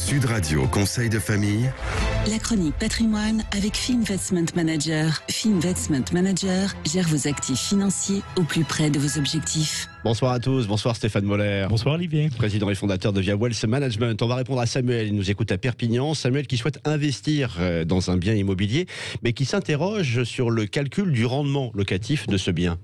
Sud Radio Conseil de famille. La chronique patrimoine avec Finvestment Manager. Finvestment Manager gère vos actifs financiers au plus près de vos objectifs. Bonsoir à tous, bonsoir Stéphane Moller. Bonsoir Olivier. Président et fondateur de Via Wealth Management. On va répondre à Samuel, il nous écoute à Perpignan. Samuel qui souhaite investir dans un bien immobilier, mais qui s'interroge sur le calcul du rendement locatif de ce bien.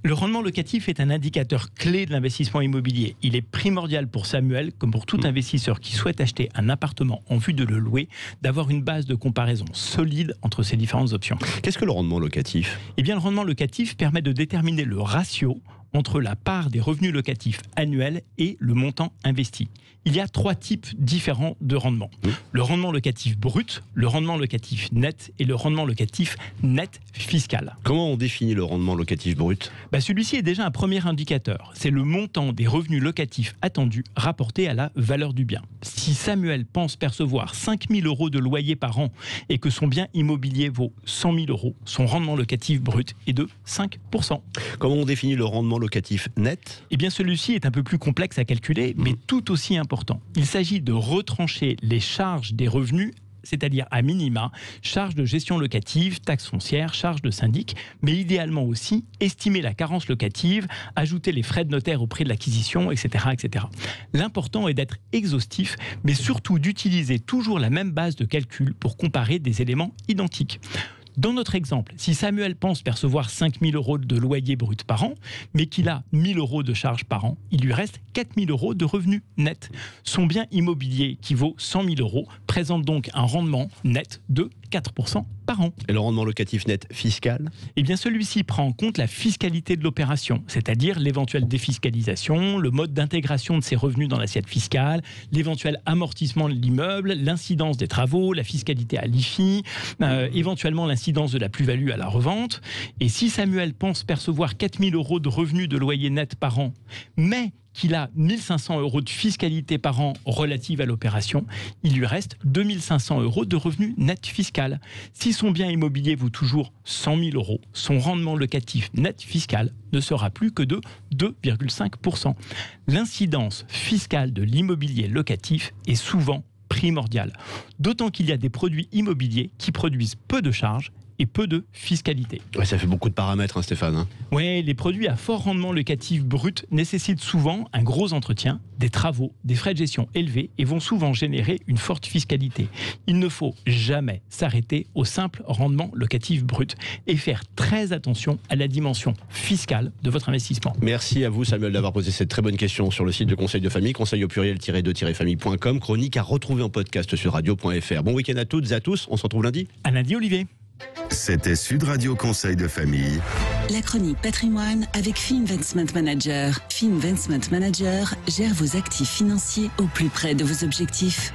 Le rendement locatif est un indicateur clé de l'investissement immobilier. Il est primordial pour Samuel, comme pour tout investisseur qui souhaite acheter un appartement en vue de le louer, d'avoir une base de comparaison solide entre ces différentes options. Qu'est-ce que le rendement locatif ? Eh bien, le rendement locatif permet de déterminer le ratio entre la part des revenus locatifs annuels et le montant investi. Il y a 3 types différents de rendement. Le rendement locatif brut, le rendement locatif net et le rendement locatif net fiscal. Comment on définit le rendement locatif brut ? Celui-ci est déjà un premier indicateur. C'est le montant des revenus locatifs attendus rapporté à la valeur du bien. Si Samuel pense percevoir 5 000 € de loyer par an et que son bien immobilier vaut 100 000 €, son rendement locatif brut est de 5%. Comment on définit le rendement locatif net ? Eh bien, celui-ci est un peu plus complexe à calculer, mais tout aussi important. Il s'agit de retrancher les charges des revenus, c'est-à-dire à minima, charges de gestion locative, taxes foncières, charges de syndic, mais idéalement aussi estimer la carence locative, ajouter les frais de notaire au prix de l'acquisition, etc., etc. L'important est d'être exhaustif, mais surtout d'utiliser toujours la même base de calcul pour comparer des éléments identiques. Dans notre exemple, si Samuel pense percevoir 5 000 € de loyer brut par an, mais qu'il a 1 000 € de charges par an, il lui reste 4 000 € de revenus nets. Son bien immobilier, qui vaut 100 000 €, présente donc un rendement net de 4% par an. Et le rendement locatif net fiscal ? Eh bien, celui-ci prend en compte la fiscalité de l'opération, c'est-à-dire l'éventuelle défiscalisation, le mode d'intégration de ces revenus dans l'assiette fiscale, l'éventuel amortissement de l'immeuble, l'incidence des travaux, la fiscalité à l'IFI, éventuellement l'incidence de la plus-value à la revente. Et si Samuel pense percevoir 4 000 € de revenus de loyer net par an, mais qu'il a 1 500 € de fiscalité par an relative à l'opération, il lui reste 2 500 € de revenus net fiscal. Si son bien immobilier vaut toujours 100 000 €, son rendement locatif net fiscal ne sera plus que de 2,5%. L'incidence fiscale de l'immobilier locatif est souvent primordiale, d'autant qu'il y a des produits immobiliers qui produisent peu de charges et peu de fiscalité. Ouais, ça fait beaucoup de paramètres, Stéphane. Oui, les produits à fort rendement locatif brut nécessitent souvent un gros entretien, des travaux, des frais de gestion élevés et vont souvent générer une forte fiscalité. Il ne faut jamais s'arrêter au simple rendement locatif brut et faire très attention à la dimension fiscale de votre investissement. Merci à vous, Samuel, d'avoir posé cette très bonne question sur le site de Conseil de famille, conseil au pluriel-2-famille.com, chronique à retrouver en podcast sur radio.fr. Bon week-end à toutes et à tous, on se retrouve lundi. À lundi, Olivier. C'était Sud Radio Conseil de famille. La chronique patrimoine avec Finvestment Manager. Finvestment Manager gère vos actifs financiers au plus près de vos objectifs.